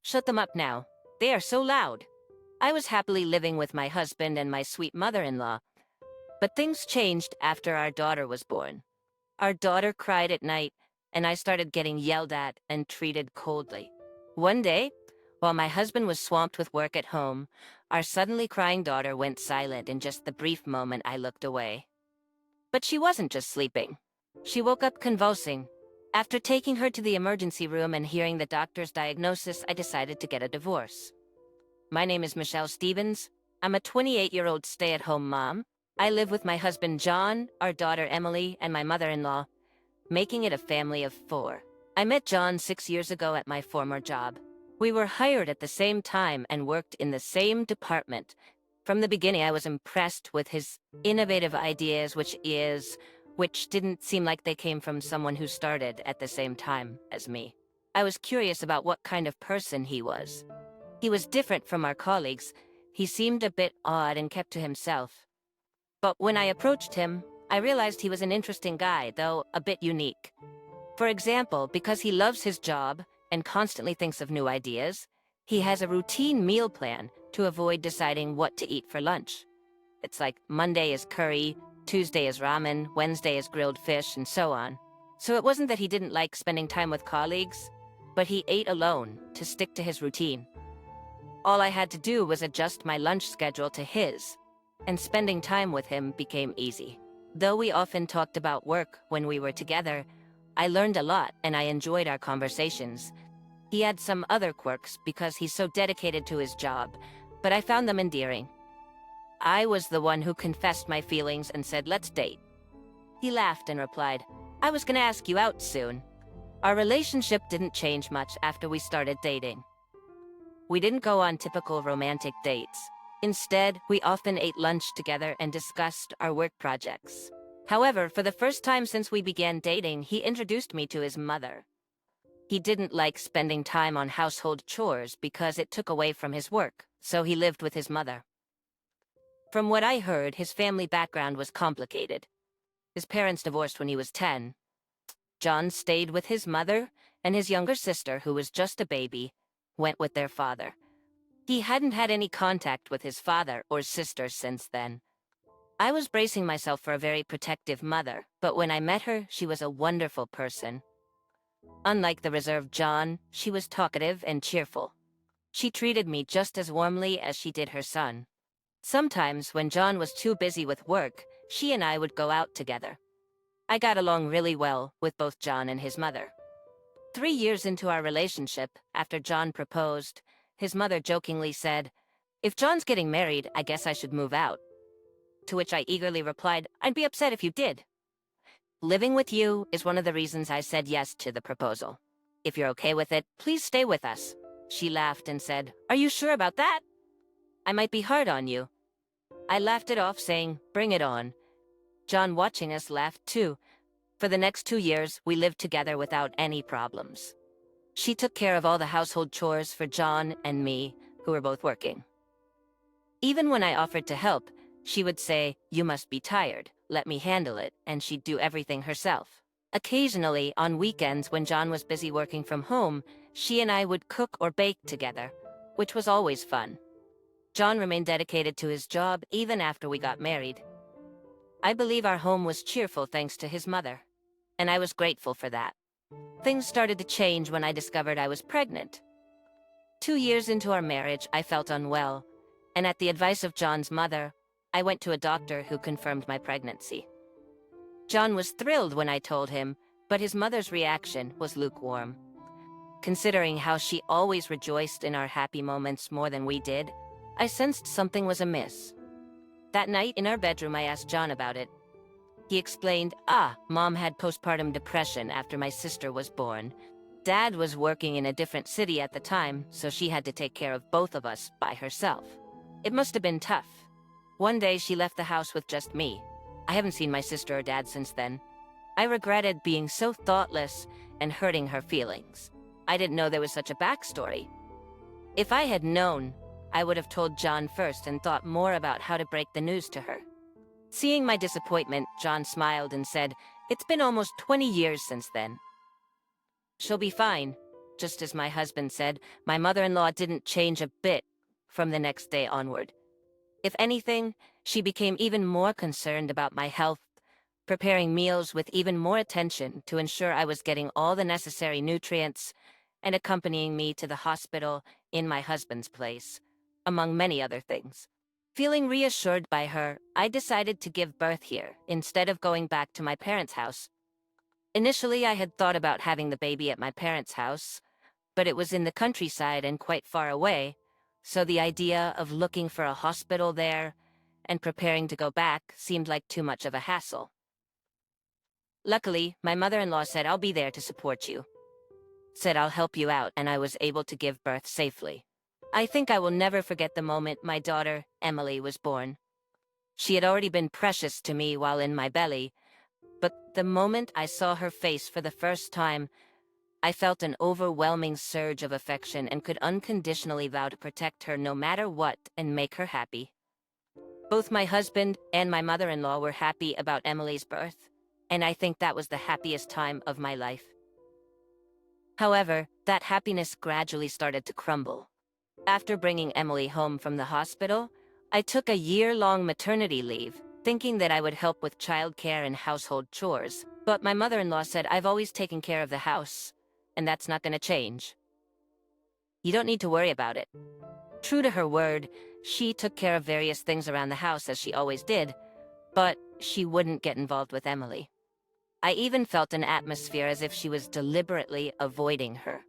Shut them up now. They are so loud. I was happily living with my husband and my sweet mother-in-law, but things changed after our daughter was born. Our daughter cried at night, and I started getting yelled at and treated coldly. One day, while my husband was swamped with work at home, our suddenly crying daughter went silent in just the brief moment I looked away. But she wasn't just sleeping. She woke up convulsing. After taking her to the emergency room and hearing the doctor's diagnosis, I decided to get a divorce. My name is Michelle Stevens. I'm a 28-year-old stay-at-home mom. I live with my husband John, our daughter Emily, and my mother-in-law, making it a family of 4. I met John 6 years ago at my former job. We were hired at the same time and worked in the same department. From the beginning, I was impressed with his innovative ideas, which didn't seem like they came from someone who started at the same time as me. I was curious about what kind of person he was. He was different from our colleagues. He seemed a bit odd and kept to himself. But when I approached him, I realized he was an interesting guy, though a bit unique. For example, because he loves his job and constantly thinks of new ideas, he has a routine meal plan to avoid deciding what to eat for lunch. It's like Monday is curry, Tuesday is ramen, Wednesday is grilled fish, and so on. So it wasn't that he didn't like spending time with colleagues, but he ate alone to stick to his routine. All I had to do was adjust my lunch schedule to his, and spending time with him became easy. Though we often talked about work when we were together, I learned a lot and I enjoyed our conversations. He had some other quirks because he's so dedicated to his job, but I found them endearing. I was the one who confessed my feelings and said, "Let's date." He laughed and replied, "I was gonna ask you out soon." Our relationship didn't change much after we started dating. We didn't go on typical romantic dates. Instead, we often ate lunch together and discussed our work projects. However, for the first time since we began dating, he introduced me to his mother. He didn't like spending time on household chores because it took away from his work, so he lived with his mother. From what I heard, his family background was complicated. His parents divorced when he was 10. John stayed with his mother, and his younger sister, who was just a baby, went with their father. He hadn't had any contact with his father or sister since then. I was bracing myself for a very protective mother, but when I met her, she was a wonderful person. Unlike the reserved John, she was talkative and cheerful. She treated me just as warmly as she did her son. Sometimes, when John was too busy with work, she and I would go out together. I got along really well with both John and his mother. 3 years into our relationship, after John proposed, his mother jokingly said, "If John's getting married, I guess I should move out." To which I eagerly replied, "I'd be upset if you did. Living with you is one of the reasons I said yes to the proposal. If you're okay with it, please stay with us." She laughed and said, "Are you sure about that? I might be hard on you." I laughed it off, saying, "Bring it on." John, watching us, laughed too. For the next 2 years, we lived together without any problems. She took care of all the household chores for John and me, who were both working. Even when I offered to help, she would say, "You must be tired, let me handle it," and she'd do everything herself. Occasionally, on weekends when John was busy working from home, she and I would cook or bake together, which was always fun. John remained dedicated to his job even after we got married. I believe our home was cheerful thanks to his mother, and I was grateful for that. Things started to change when I discovered I was pregnant. 2 years into our marriage, I felt unwell, and at the advice of John's mother, I went to a doctor who confirmed my pregnancy. John was thrilled when I told him, but his mother's reaction was lukewarm. Considering how she always rejoiced in our happy moments more than we did, I sensed something was amiss. That night in our bedroom, I asked John about it. He explained, Mom had postpartum depression after my sister was born. Dad was working in a different city at the time, so she had to take care of both of us by herself. It must have been tough. One day she left the house with just me. I haven't seen my sister or dad since then. I regretted being so thoughtless and hurting her feelings. I didn't know there was such a backstory. If I had known, I would have told John first and thought more about how to break the news to her. Seeing my disappointment, John smiled and said, "It's been almost 20 years since then. She'll be fine. just as my husband said, my mother-in-law didn't change a bit from the next day onward. If anything, she became even more concerned about my health, preparing meals with even more attention to ensure I was getting all the necessary nutrients, and accompanying me to the hospital in my husband's place, among many other things. Feeling reassured by her, I decided to give birth here instead of going back to my parents' house. Initially, I had thought about having the baby at my parents' house, but it was in the countryside and quite far away, so the idea of looking for a hospital there and preparing to go back seemed like too much of a hassle. Luckily, my mother-in-law said, "I'll be there to support you," said, "I'll help you out," and I was able to give birth safely. I think I will never forget the moment my daughter, Emily, was born. She had already been precious to me while in my belly, but the moment I saw her face for the first time, I felt an overwhelming surge of affection and could unconditionally vow to protect her no matter what and make her happy. Both my husband and my mother-in-law were happy about Emily's birth, and I think that was the happiest time of my life. However, that happiness gradually started to crumble. After bringing Emily home from the hospital, I took a year-long maternity leave, thinking that I would help with childcare and household chores. But my mother-in-law said, "I've always taken care of the house, and that's not going to change. You don't need to worry about it." True to her word, she took care of various things around the house as she always did, but she wouldn't get involved with Emily. I even felt an atmosphere as if she was deliberately avoiding her.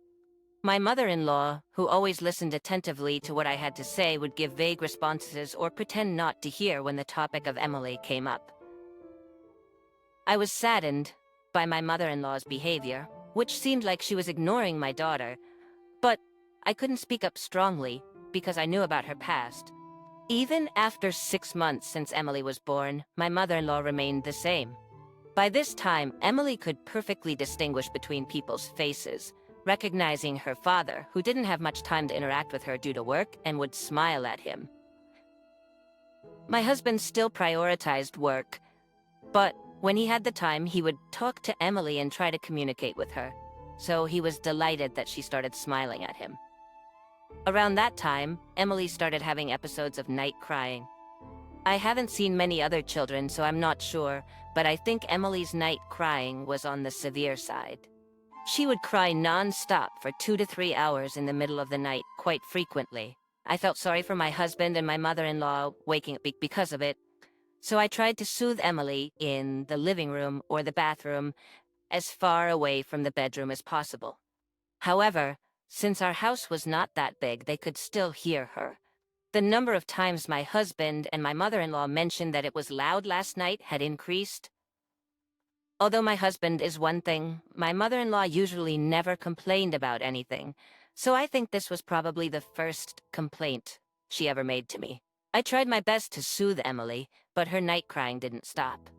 My mother-in-law, who always listened attentively to what I had to say, would give vague responses or pretend not to hear when the topic of Emily came up. I was saddened by my mother-in-law's behavior, which seemed like she was ignoring my daughter, but I couldn't speak up strongly because I knew about her past. Even after 6 months since Emily was born, my mother-in-law remained the same. By this time, Emily could perfectly distinguish between people's faces, recognizing her father, who didn't have much time to interact with her due to work and would smile at him. My husband still prioritized work, but when he had the time, he would talk to Emily and try to communicate with her, so he was delighted that she started smiling at him. Around that time, Emily started having episodes of night crying. I haven't seen many other children, so I'm not sure, but I think Emily's night crying was on the severe side. She would cry non-stop for 2 to 3 hours in the middle of the night, quite frequently. I felt sorry for my husband and my mother-in-law waking up because of it, so I tried to soothe Emily in the living room or the bathroom, as far away from the bedroom as possible. However, since our house was not that big, they could still hear her. The number of times my husband and my mother-in-law mentioned that it was loud last night had increased. Although my husband is one thing, my mother-in-law usually never complained about anything, so I think this was probably the first complaint she ever made to me. I tried my best to soothe Emily, but her night crying didn't stop.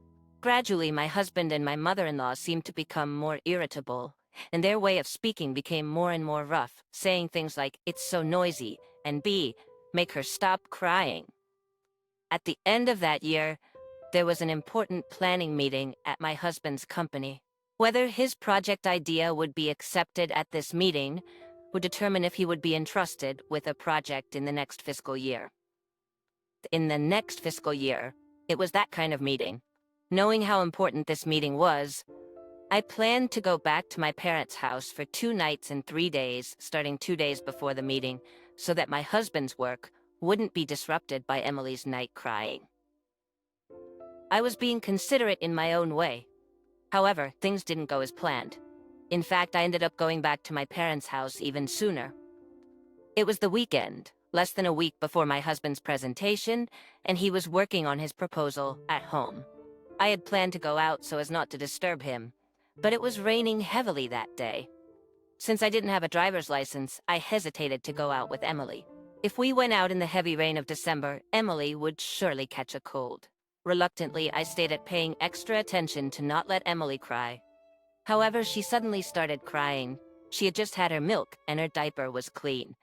Gradually, my husband and my mother-in-law seemed to become more irritable, and their way of speaking became more and more rough, saying things like, "It's so noisy," and "B, make her stop crying." At the end of that year, there was an important planning meeting at my husband's company. Whether his project idea would be accepted at this meeting would determine if he would be entrusted with a project in the next fiscal year. In the next fiscal year, it was that kind of meeting. Knowing how important this meeting was, I planned to go back to my parents' house for 2 nights and 3 days, starting 2 days before the meeting, so that my husband's work wouldn't be disrupted by Emily's night crying. I was being considerate in my own way. However, things didn't go as planned. In fact, I ended up going back to my parents' house even sooner. It was the weekend, less than a week before my husband's presentation, and he was working on his proposal at home. I had planned to go out so as not to disturb him, but it was raining heavily that day. Since I didn't have a driver's license, I hesitated to go out with Emily. If we went out in the heavy rain of December, Emily would surely catch a cold. Reluctantly, I stayed at paying extra attention to not let Emily cry. However, she suddenly started crying. She had just had her milk, and her diaper was clean.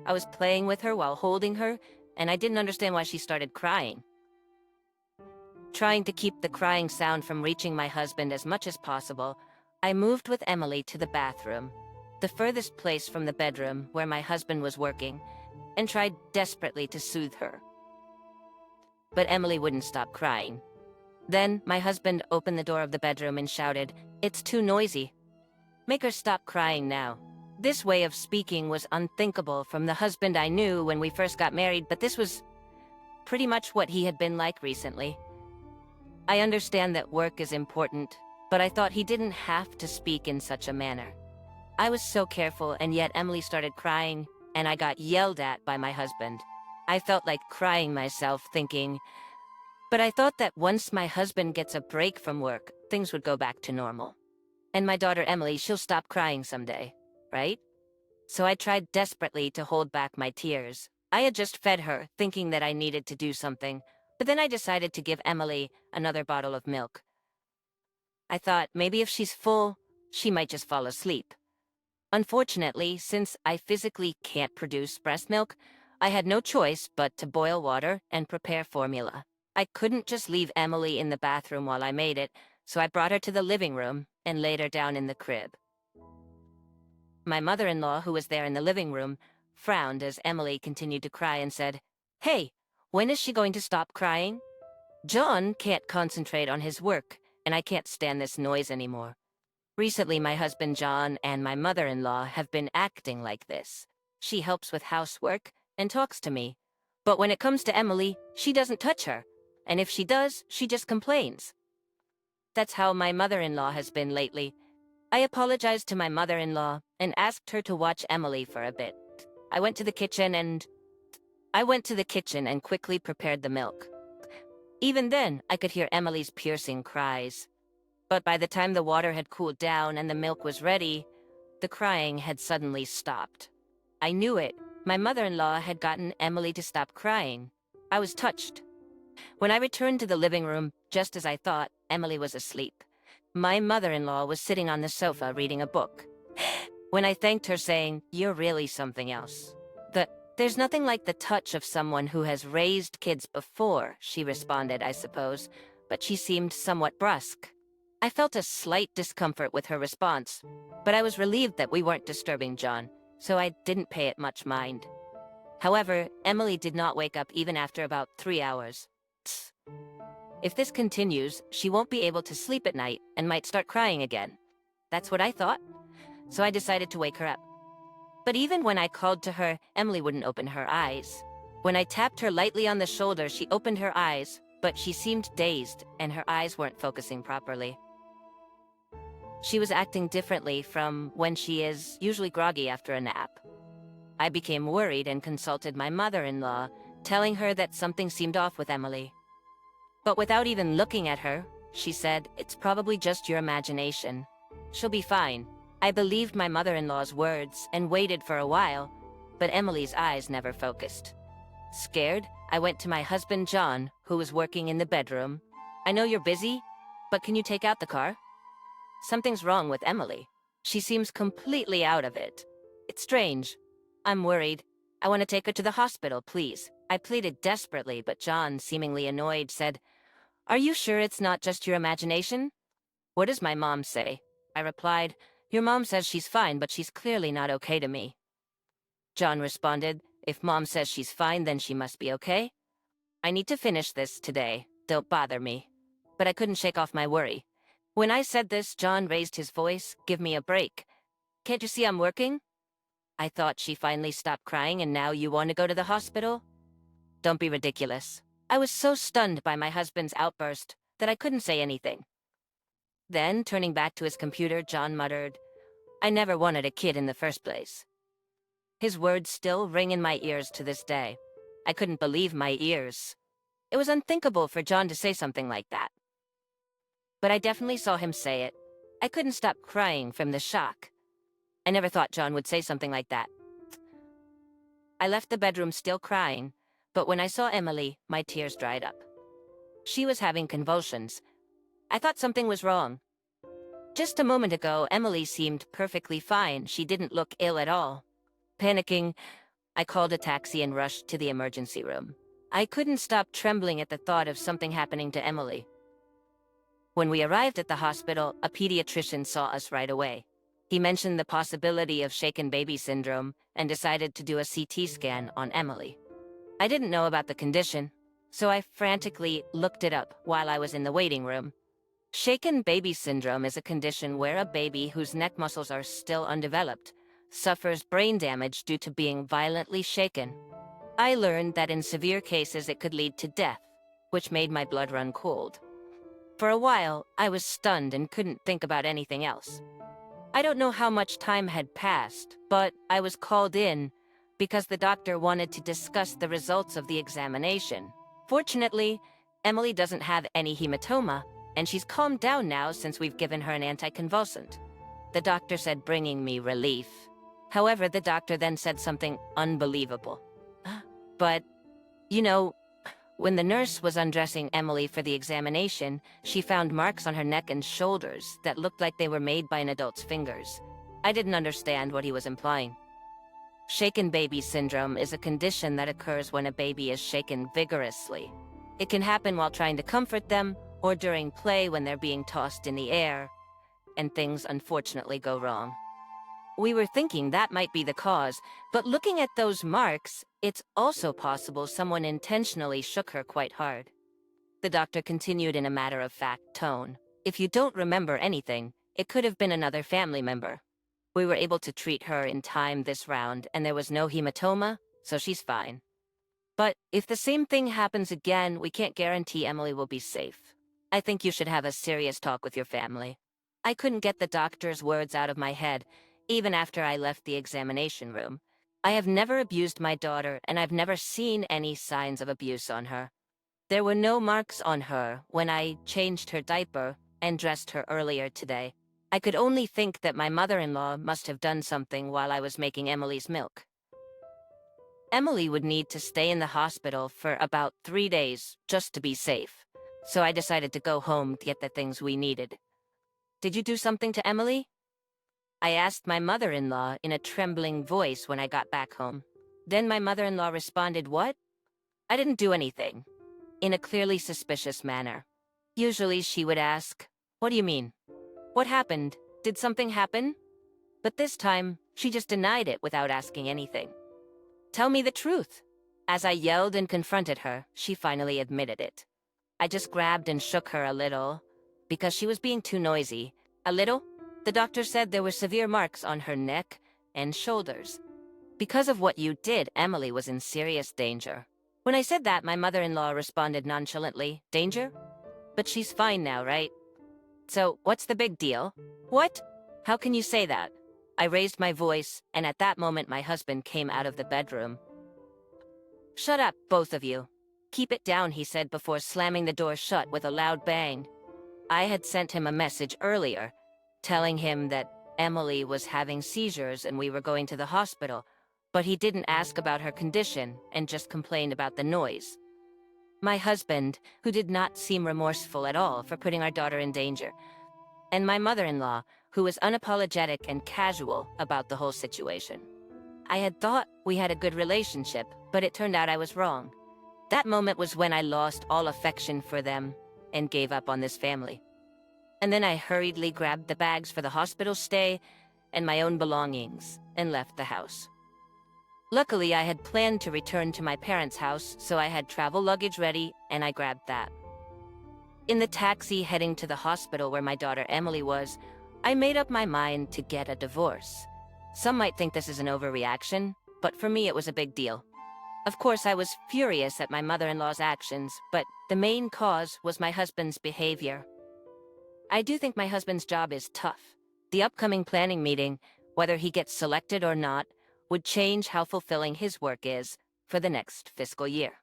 I was playing with her while holding her, and I didn't understand why she started crying. Trying to keep the crying sound from reaching my husband as much as possible, I moved with Emily to the bathroom. the furthest place from the bedroom where my husband was working, and tried desperately to soothe her. But Emily wouldn't stop crying. Then my husband opened the door of the bedroom and shouted, "It's too noisy. Make her stop crying now." This way of speaking was unthinkable from the husband I knew when we first got married, but this was pretty much what he had been like recently. I understand that work is important, but I thought he didn't have to speak in such a manner. I was so careful, and yet Emily started crying, and I got yelled at by my husband. I felt like crying myself, thinking, but I thought that once my husband gets a break from work, things would go back to normal. And my daughter Emily, she'll stop crying someday, right? So I tried desperately to hold back my tears. I had just fed her, thinking that I needed to do something, but then I decided to give Emily another bottle of milk. I thought maybe if she's full, she might just fall asleep. Unfortunately, since I physically can't produce breast milk, I had no choice but to boil water and prepare formula. I couldn't just leave Emily in the bathroom while I made it, so I brought her to the living room and laid her down in the crib. My mother-in-law, who was there in the living room, frowned as Emily continued to cry and said, "Hey, when is she going to stop crying? John can't concentrate on his work, and I can't stand this noise anymore." Recently, my husband John and my mother-in-law have been acting like this. She helps with housework and talks to me. But when it comes to Emily, she doesn't touch her. And if she does, she just complains. That's how my mother-in-law has been lately. I apologized to my mother-in-law and asked her to watch Emily for a bit. I went to the kitchen and quickly prepared the milk. Even then, I could hear Emily's piercing cries. But by the time the water had cooled down and the milk was ready, the crying had suddenly stopped. I knew it. My mother-in-law had gotten Emily to stop crying. I was touched. When I returned to the living room, just as I thought, Emily was asleep. My mother-in-law was sitting on the sofa reading a book. When I thanked her, saying, "You're really something else." "There's nothing like the touch of someone who has raised kids before," she responded, I suppose, but she seemed somewhat brusque. I felt a slight discomfort with her response, but I was relieved that we weren't disturbing John, so I didn't pay it much mind. However, Emily did not wake up even after about 3 hours. Tss. If this continues, she won't be able to sleep at night and might start crying again. That's what I thought, so I decided to wake her up. But even when I called to her, Emily wouldn't open her eyes. When I tapped her lightly on the shoulder, she opened her eyes, but she seemed dazed and her eyes weren't focusing properly. She was acting differently from when she is usually groggy after a nap. I became worried and consulted my mother-in-law, telling her that something seemed off with Emily. But without even looking at her, she said, "It's probably just your imagination. She'll be fine." I believed my mother-in-law's words and waited for a while, but Emily's eyes never focused. Scared, I went to my husband John, who was working in the bedroom. "I know you're busy, but can you take out the car? Something's wrong with Emily. She seems completely out of it. It's strange. I'm worried. I want to take her to the hospital, please." I pleaded desperately, but John, seemingly annoyed, said, "Are you sure it's not just your imagination?" "What does my mom say?" I replied, "Your mom says she's fine, but she's clearly not okay to me." John responded, "If Mom says she's fine, then she must be okay. I need to finish this today. Don't bother me." But I couldn't shake off my worry. When I said this, John raised his voice, "Give me a break. Can't you see I'm working?" I thought she finally stopped crying and now you want to go to the hospital? Don't be ridiculous. I was so stunned by my husband's outburst that I couldn't say anything. Then, turning back to his computer, John muttered, "I never wanted a kid in the first place." His words still ring in my ears to this day. I couldn't believe my ears. It was unthinkable for John to say something like that. But I definitely saw him say it. I couldn't stop crying from the shock. I never thought John would say something like that. I left the bedroom still crying, but when I saw Emily, my tears dried up. She was having convulsions. I thought something was wrong. Just a moment ago, Emily seemed perfectly fine. She didn't look ill at all. Panicking, I called a taxi and rushed to the emergency room. I couldn't stop trembling at the thought of something happening to Emily. When we arrived at the hospital, a pediatrician saw us right away. He mentioned the possibility of shaken baby syndrome and decided to do a CT scan on Emily. I didn't know about the condition, so I frantically looked it up while I was in the waiting room. Shaken baby syndrome is a condition where a baby whose neck muscles are still undeveloped suffers brain damage due to being violently shaken. I learned that in severe cases it could lead to death, which made my blood run cold. For a while, I was stunned and couldn't think about anything else. I don't know how much time had passed, but I was called in because the doctor wanted to discuss the results of the examination. Fortunately, Emily doesn't have any hematoma, and she's calmed down now since we've given her an anticonvulsant. The doctor said, bringing me relief. However, the doctor then said something unbelievable. But, when the nurse was undressing Emily for the examination, she found marks on her neck and shoulders that looked like they were made by an adult's fingers. I didn't understand what he was implying. Shaken baby syndrome is a condition that occurs when a baby is shaken vigorously. It can happen while trying to comfort them or during play when they're being tossed in the air, and things unfortunately go wrong. We were thinking that might be the cause, but looking at those marks, it's also possible someone intentionally shook her quite hard. The doctor continued in a matter-of-fact tone. If you don't remember anything, it could have been another family member. We were able to treat her in time this round, and there was no hematoma, so she's fine. But if the same thing happens again, we can't guarantee Emily will be safe. I think you should have a serious talk with your family. I couldn't get the doctor's words out of my head, even after I left the examination room. I have never abused my daughter, and I've never seen any signs of abuse on her. There were no marks on her when I changed her diaper and dressed her earlier today. I could only think that my mother-in-law must have done something while I was making Emily's milk. Emily would need to stay in the hospital for about 3 days just to be safe, so I decided to go home to get the things we needed. Did you do something to Emily? I asked my mother-in-law in a trembling voice when I got back home. Then my mother-in-law responded, "What?" I didn't do anything, in a clearly suspicious manner. Usually she would ask, "What do you mean? What happened? Did something happen?" But this time, she just denied it without asking anything. "Tell me the truth." As I yelled and confronted her, she finally admitted it. I just grabbed and shook her a little, because she was being too noisy. A little? The doctor said there were severe marks on her neck and shoulders. Because of what you did, Emily was in serious danger. When I said that, my mother-in-law responded nonchalantly, "Danger? But she's fine now, right? So, what's the big deal?" "What? How can you say that?" I raised my voice, and at that moment my husband came out of the bedroom. "Shut up, both of you. Keep it down," he said before slamming the door shut with a loud bang. I had sent him a message earlier, telling him that Emily was having seizures and we were going to the hospital, but he didn't ask about her condition and just complained about the noise. My husband, who did not seem remorseful at all for putting our daughter in danger, and my mother-in-law, who was unapologetic and casual about the whole situation. I had thought we had a good relationship, but it turned out I was wrong. That moment was when I lost all affection for them and gave up on this family. And then I hurriedly grabbed the bags for the hospital stay and my own belongings and left the house. Luckily, I had planned to return to my parents' house, so I had travel luggage ready, and I grabbed that. In the taxi heading to the hospital where my daughter Emily was, I made up my mind to get a divorce. Some might think this is an overreaction, but for me it was a big deal. Of course, I was furious at my mother-in-law's actions, but the main cause was my husband's behavior. I do think my husband's job is tough. The upcoming planning meeting, whether he gets selected or not, would change how fulfilling his work is for the next fiscal year.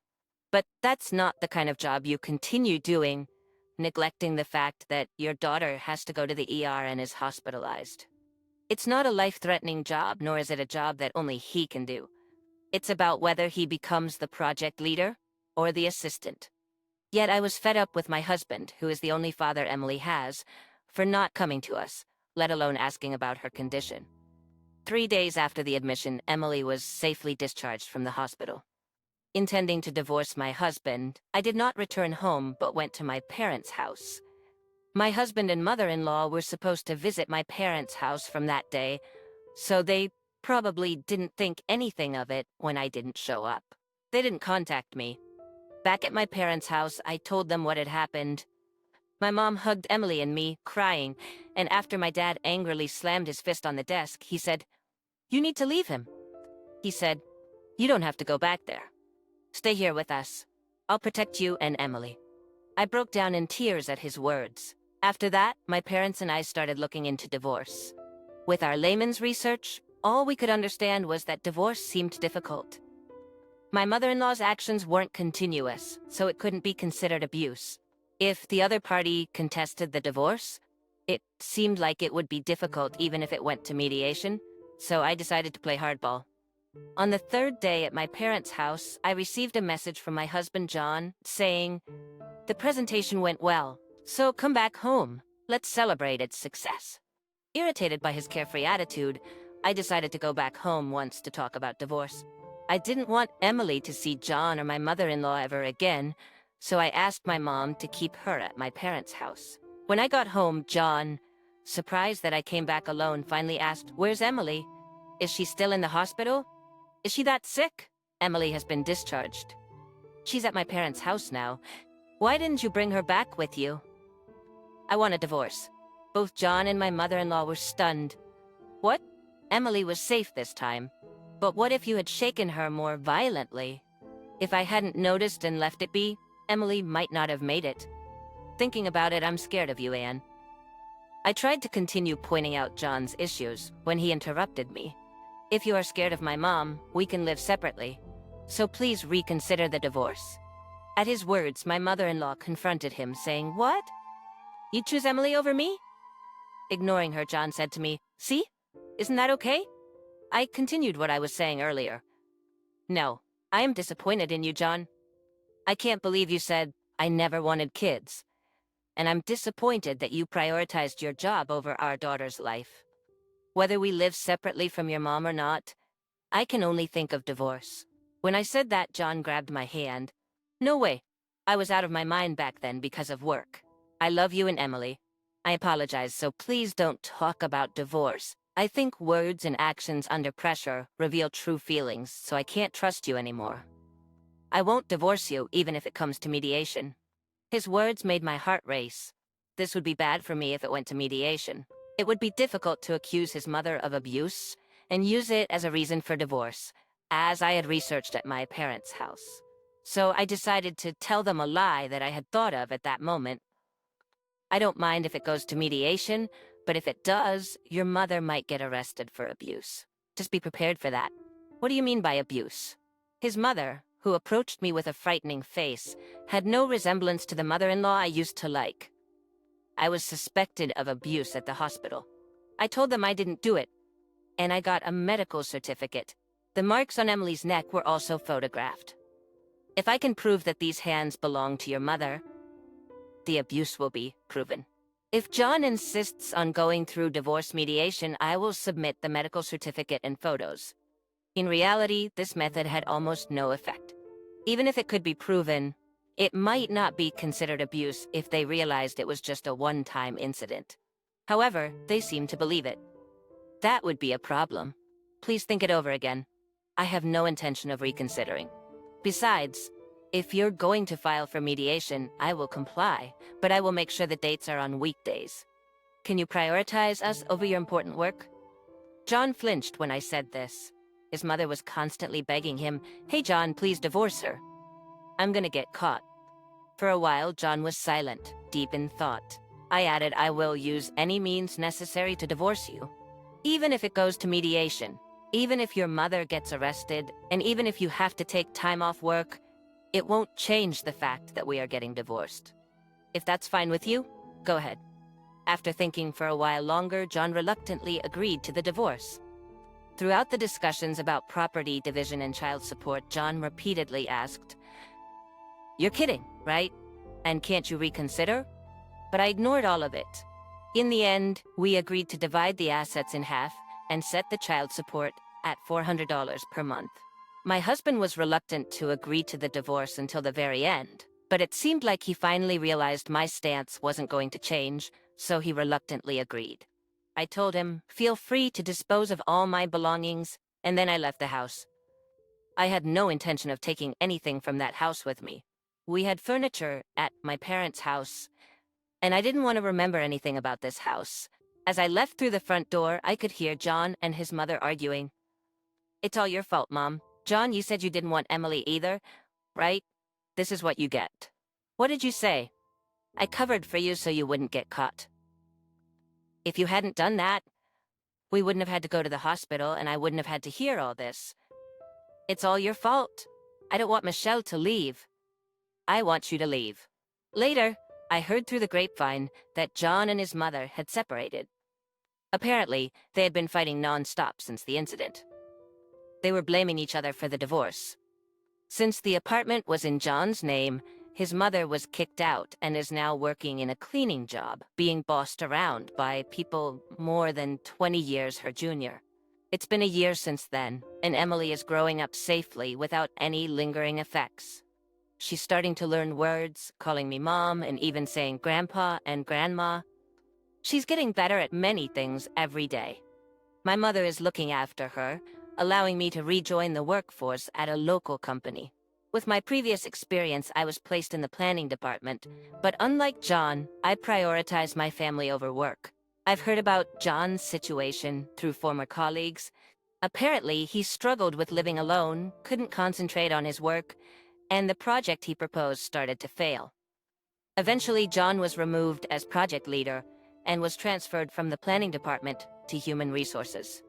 But that's not the kind of job you continue doing, neglecting the fact that your daughter has to go to the ER and is hospitalized. It's not a life-threatening job, nor is it a job that only he can do. It's about whether he becomes the project leader or the assistant. Yet I was fed up with my husband, who is the only father Emily has, for not coming to us, let alone asking about her condition. 3 days after the admission, Emily was safely discharged from the hospital. Intending to divorce my husband, I did not return home but went to my parents' house. My husband and mother-in-law were supposed to visit my parents' house from that day, so they probably didn't think anything of it when I didn't show up. They didn't contact me. Back at my parents' house, I told them what had happened. My mom hugged Emily and me, crying, and after my dad angrily slammed his fist on the desk, he said, "You need to leave him." He said, "You don't have to go back there. Stay here with us. I'll protect you and Emily." I broke down in tears at his words. After that, my parents and I started looking into divorce. With our layman's research, all we could understand was that divorce seemed difficult. My mother-in-law's actions weren't continuous, so it couldn't be considered abuse. If the other party contested the divorce, it seemed like it would be difficult even if it went to mediation, so I decided to play hardball. On the third day at my parents' house, I received a message from my husband John saying, "The presentation went well, so come back home. Let's celebrate its success." Irritated by his carefree attitude, I decided to go back home once to talk about divorce. I didn't want Emily to see John or my mother-in-law ever again, so I asked my mom to keep her at my parents' house. When I got home, John, surprised that I came back alone, finally asked, "Where's Emily? Is she still in the hospital? Is she that sick?" "Emily has been discharged. She's at my parents' house now. Why didn't you bring her back with you?" "I want a divorce." Both John and my mother-in-law were stunned. "What? Emily was safe this time. But what if you had shaken her more violently? If I hadn't noticed and left it be, Emily might not have made it. Thinking about it, I'm scared of you, Anne." I tried to continue pointing out John's issues when he interrupted me. "If you are scared of my mom, we can live separately. So please reconsider the divorce." At his words, my mother-in-law confronted him, saying, "What? You choose Emily over me?" Ignoring her, John said to me, "See? Isn't that okay?" I continued what I was saying earlier. "No, I am disappointed in you, John. I can't believe you said, 'I never wanted kids.' And I'm disappointed that you prioritized your job over our daughter's life. Whether we live separately from your mom or not, I can only think of divorce." When I said that, John grabbed my hand. "No way. I was out of my mind back then because of work. I love you and Emily. I apologize, so please don't talk about divorce. I think words and actions under pressure reveal true feelings, so I can't trust you anymore. I won't divorce you, even if it comes to mediation." His words made my heart race. This would be bad for me if it went to mediation. It would be difficult to accuse his mother of abuse and use it as a reason for divorce, as I had researched at my parents' house. So I decided to tell them a lie that I had thought of at that moment. "I don't mind if it goes to mediation, but if it does, your mother might get arrested for abuse. Just be prepared for that." "What do you mean by abuse?" His mother, who approached me with a frightening face, had no resemblance to the mother-in-law I used to like. I was suspected of abuse at the hospital. I told them I didn't do it, and I got a medical certificate. The marks on Emily's neck were also photographed. If I can prove that these hands belong to your mother, the abuse will be proven. If John insists on going through divorce mediation, I will submit the medical certificate and photos. In reality, this method had almost no effect. Even if it could be proven, it might not be considered abuse if they realized it was just a one-time incident. However, they seemed to believe it. That would be a problem. Please think it over again. I have no intention of reconsidering. Besides, if you're going to file for mediation, I will comply, but I will make sure the dates are on weekdays. Can you prioritize us over your important work?" John flinched when I said this. His mother was constantly begging him, "Hey John, please divorce her. I'm gonna get caught." For a while, John was silent, deep in thought. I added, "I will use any means necessary to divorce you. Even if it goes to mediation, even if your mother gets arrested, and even if you have to take time off work, it won't change the fact that we are getting divorced. If that's fine with you, go ahead." After thinking for a while longer, John reluctantly agreed to the divorce. Throughout the discussions about property division and child support, John repeatedly asked, "You're kidding, right? And can't you reconsider?" But I ignored all of it. In the end, we agreed to divide the assets in half and set the child support at $400 per month. My husband was reluctant to agree to the divorce until the very end. But it seemed like he finally realized my stance wasn't going to change, so he reluctantly agreed. I told him, feel free to dispose of all my belongings, and then I left the house. I had no intention of taking anything from that house with me. We had furniture at my parents' house, and I didn't want to remember anything about this house. As I left through the front door, I could hear John and his mother arguing. It's all your fault, Mom. John, you said you didn't want Emily either, right? This is what you get. What did you say? I covered for you so you wouldn't get caught. If you hadn't done that, we wouldn't have had to go to the hospital and I wouldn't have had to hear all this. It's all your fault. I don't want Michelle to leave. I want you to leave. Later, I heard through the grapevine that John and his mother had separated. Apparently, they had been fighting non-stop since the incident. They were blaming each other for the divorce. Since the apartment was in John's name, his mother was kicked out and is now working in a cleaning job, being bossed around by people more than 20 years her junior. It's been a year since then, and Emily is growing up safely without any lingering effects. She's starting to learn words, calling me Mom, and even saying Grandpa and Grandma. She's getting better at many things every day. My mother is looking after her, allowing me to rejoin the workforce at a local company. With my previous experience, I was placed in the planning department, but unlike John, I prioritize my family over work. I've heard about John's situation through former colleagues. Apparently, he struggled with living alone, couldn't concentrate on his work, and the project he proposed started to fail. Eventually, John was removed as project leader and was transferred from the planning department to human resources.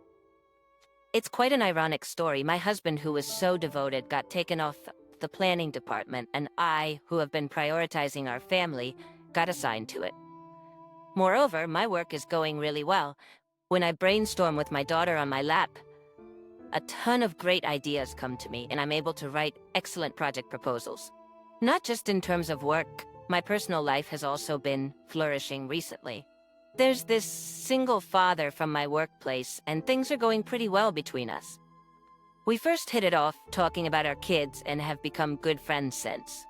It's quite an ironic story. My husband, who was so devoted, got taken off the planning department, and I, who have been prioritizing our family, got assigned to it. Moreover, my work is going really well. When I brainstorm with my daughter on my lap, a ton of great ideas come to me, and I'm able to write excellent project proposals. Not just in terms of work, my personal life has also been flourishing recently. There's this single father from my workplace, and things are going pretty well between us. We first hit it off talking about our kids and have become good friends since.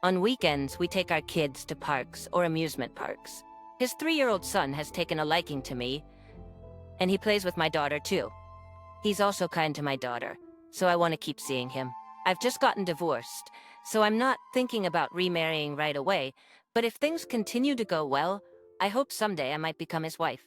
On weekends, we take our kids to parks or amusement parks. His 3-year-old son has taken a liking to me, and he plays with my daughter too. He's also kind to my daughter, so I want to keep seeing him. I've just gotten divorced, so I'm not thinking about remarrying right away, but if things continue to go well, I hope someday I might become his wife.